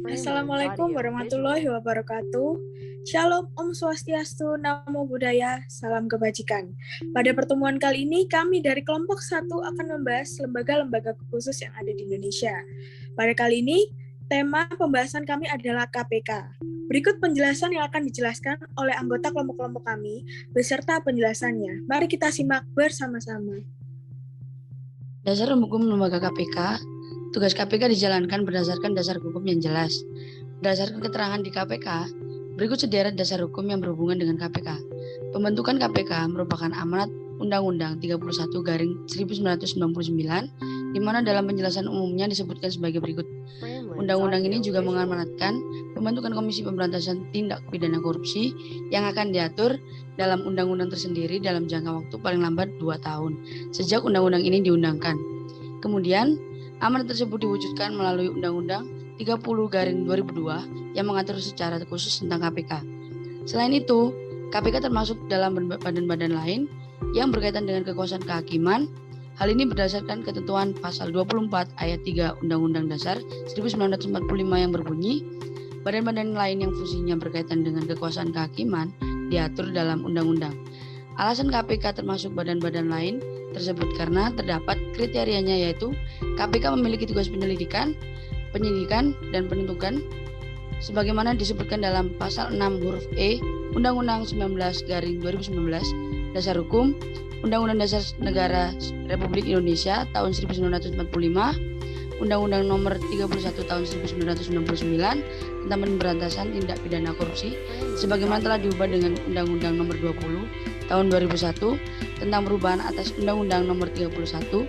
Assalamualaikum warahmatullahi wabarakatuh. Shalom, Om Swastiastu, Namo Buddhaya, Salam Kebajikan. Pada pertemuan kali ini, kami dari kelompok 1 akan membahas lembaga-lembaga khusus yang ada di Indonesia. Pada kali ini, tema pembahasan kami adalah KPK. Berikut penjelasan yang akan dijelaskan oleh anggota kelompok-kelompok kami beserta penjelasannya. Mari kita simak bersama-sama. Dasar hukum lembaga KPK. Tugas KPK dijalankan berdasarkan dasar hukum yang jelas. Berdasarkan keterangan di KPK, berikut sederet dasar hukum yang berhubungan dengan KPK. Pembentukan KPK merupakan amanat Undang-Undang 31/1999, di mana dalam penjelasan umumnya disebutkan sebagai berikut. Undang-undang ini juga mengamanatkan pembentukan Komisi Pemberantasan Tindak Pidana Korupsi yang akan diatur dalam undang-undang tersendiri dalam jangka waktu paling lambat 2 tahun sejak undang-undang ini diundangkan. Kemudian, amanat tersebut diwujudkan melalui Undang-Undang 30/2002 yang mengatur secara khusus tentang KPK. Selain itu, KPK termasuk dalam badan-badan lain yang berkaitan dengan kekuasaan kehakiman. Hal ini berdasarkan ketentuan pasal 24 ayat 3 Undang-Undang Dasar 1945 yang berbunyi, badan-badan lain yang fungsinya berkaitan dengan kekuasaan kehakiman diatur dalam undang-undang. Alasan KPK termasuk badan-badan lain tersebut karena terdapat kriterianya, yaitu KPK memiliki tugas penyelidikan, penyidikan, dan penuntutan sebagaimana disebutkan dalam pasal 6 huruf E Undang-Undang 19/2019 Dasar Hukum Undang-Undang Dasar Negara Republik Indonesia tahun 1945, Undang-Undang Nomor 31 tahun 1999 tentang pemberantasan tindak pidana korupsi sebagaimana telah diubah dengan Undang-Undang Nomor 20 tahun 2001 tentang perubahan atas Undang-Undang Nomor 31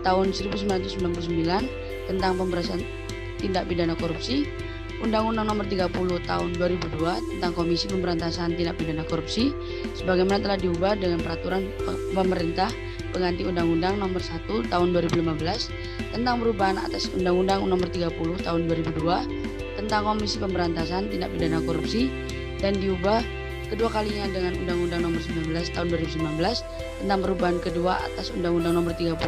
tahun 1999 tentang pemberantasan tindak pidana korupsi, Undang-Undang Nomor 30 tahun 2002 tentang Komisi Pemberantasan Tindak Pidana Korupsi sebagaimana telah diubah dengan peraturan pemerintah pengganti Undang-Undang Nomor 1 tahun 2015 tentang perubahan atas Undang-Undang Nomor 30 tahun 2002 tentang Komisi Pemberantasan Tindak Pidana Korupsi dan diubah kedua kalinya dengan Undang-Undang Nomor 19 tahun 2019 tentang perubahan kedua atas Undang-Undang Nomor 30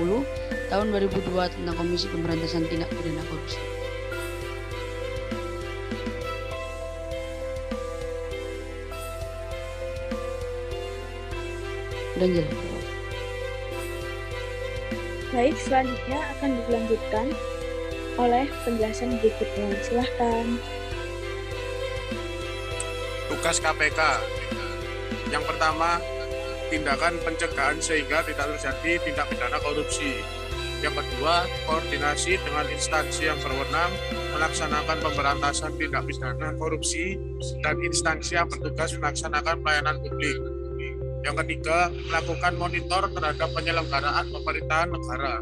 tahun 2002 tentang Komisi Pemberantasan Tindak Pidana Korupsi. Udah. Baik, selanjutnya akan dilanjutkan oleh penjelasan berikutnya. Silahkan. Tugas KPK. Yang pertama, tindakan pencegahan sehingga tidak terjadi tindak pidana korupsi. Yang kedua, koordinasi dengan instansi yang berwenang melaksanakan pemberantasan tindak pidana korupsi dan instansi yang bertugas melaksanakan pelayanan publik. Yang ketiga, melakukan monitor terhadap penyelenggaraan pemerintahan negara.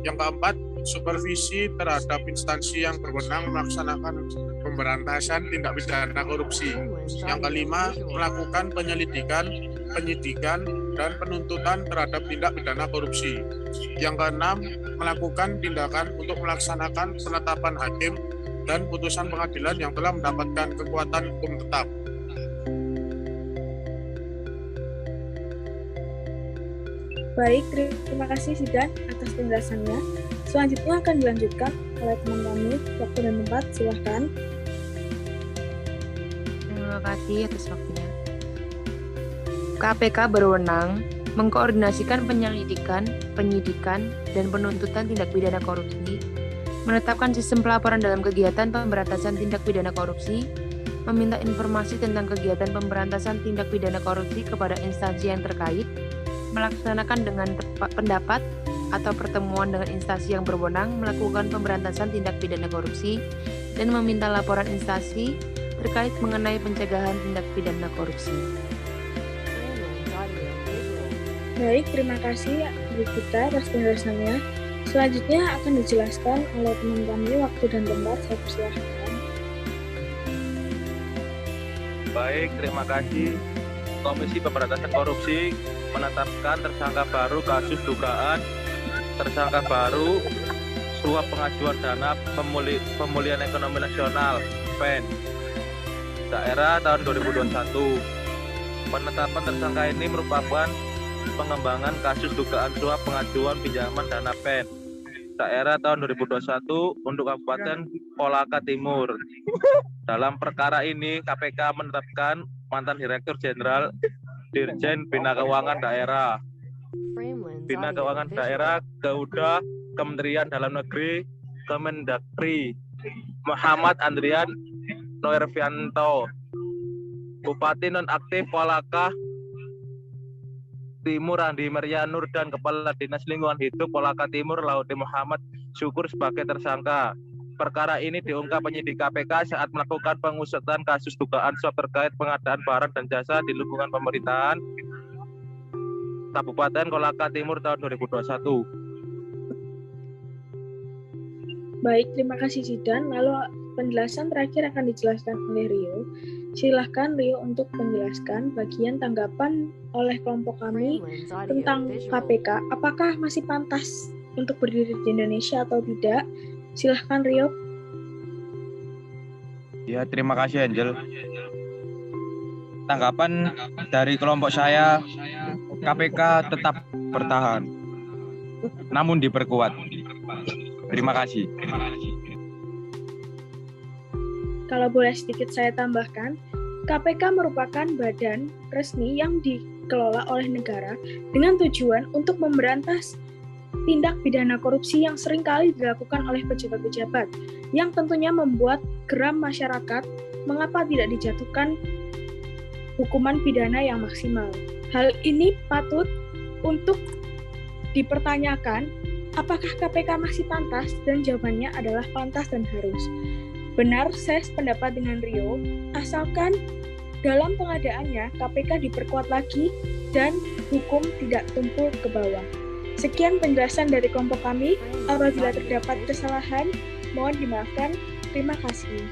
Yang keempat, supervisi terhadap instansi yang berwenang melaksanakan pemberantasan tindak pidana korupsi. Yang kelima, melakukan penyelidikan, penyidikan, dan penuntutan terhadap tindak pidana korupsi. Yang keenam, melakukan tindakan untuk melaksanakan penetapan hakim dan putusan pengadilan yang telah mendapatkan kekuatan hukum tetap. Baik, terima kasih Sidan atas penjelasannya. Selanjutnya akan dilanjutkan oleh teman kami. Waktu dan tempat, silahkan. Terima kasih atas waktunya. KPK berwenang mengkoordinasikan penyelidikan, penyidikan, dan penuntutan tindak pidana korupsi, menetapkan sistem pelaporan dalam kegiatan pemberantasan tindak pidana korupsi, meminta informasi tentang kegiatan pemberantasan tindak pidana korupsi kepada instansi yang terkait, melaksanakan dengan pendapat atau pertemuan dengan instansi yang berwenang melakukan pemberantasan tindak pidana korupsi, dan meminta laporan instansi terkait mengenai pencegahan tindak pidana korupsi. Baik, terima kasih Bu Gita atas penjelasannya. Selanjutnya akan dijelaskan oleh teman kami. Waktu dan tempat, saya persilahkan. Baik, terima kasih. Komisi Pemberantasan Korupsi menetapkan tersangka baru kasus dugaan tersangka baru suap pengajuan dana pemulihan ekonomi nasional PEN daerah tahun 2021. Penetapan tersangka ini merupakan pengembangan kasus dugaan suap pengajuan pinjaman dana PEN daerah tahun 2021 untuk Kabupaten Kolaka Timur. Dalam perkara ini, KPK menetapkan mantan Direktur Jenderal Dirjen Bina Keuangan Daerah, Bina Keuangan Daerah, Garuda, Kementerian Dalam Negeri, Kemendagri, Muhammad Andrian Noervianto, Bupati Nonaktif Kolaka Timur Andi Maria Nur, dan Kepala Dinas Lingkungan Hidup Kolaka Timur Laude Muhammad Syukur sebagai tersangka. Perkara ini diungkap penyidik KPK saat melakukan pengusutan kasus dugaan suap terkait pengadaan barang dan jasa di lingkungan pemerintahan Kabupaten Kolaka Timur tahun 2021. Baik, terima kasih Zidan. Lalu penjelasan terakhir akan dijelaskan oleh Rio. Silahkan Rio untuk menjelaskan bagian tanggapan oleh kelompok kami tentang KPK. Apakah masih pantas untuk berdiri di Indonesia atau tidak? Silahkan Rio. Ya, terima kasih Angel. Tanggapan dari kelompok saya, KPK tetap bertahan, namun diperkuat. Terima kasih. Kalau boleh sedikit saya tambahkan, KPK merupakan badan resmi yang dikelola oleh negara dengan tujuan untuk memberantas tindak pidana korupsi yang seringkali dilakukan oleh pejabat-pejabat, yang tentunya membuat geram masyarakat mengapa tidak dijatuhkan hukuman pidana yang maksimal. Hal ini patut untuk dipertanyakan, apakah KPK masih pantas? Dan jawabannya adalah pantas dan harus. Benar, saya sependapat dengan Rio, asalkan dalam pengadaannya KPK diperkuat lagi dan hukum tidak tumpul ke bawah. Sekian penjelasan dari kelompok kami. Apabila terdapat kesalahan, mohon dimaafkan. Terima kasih.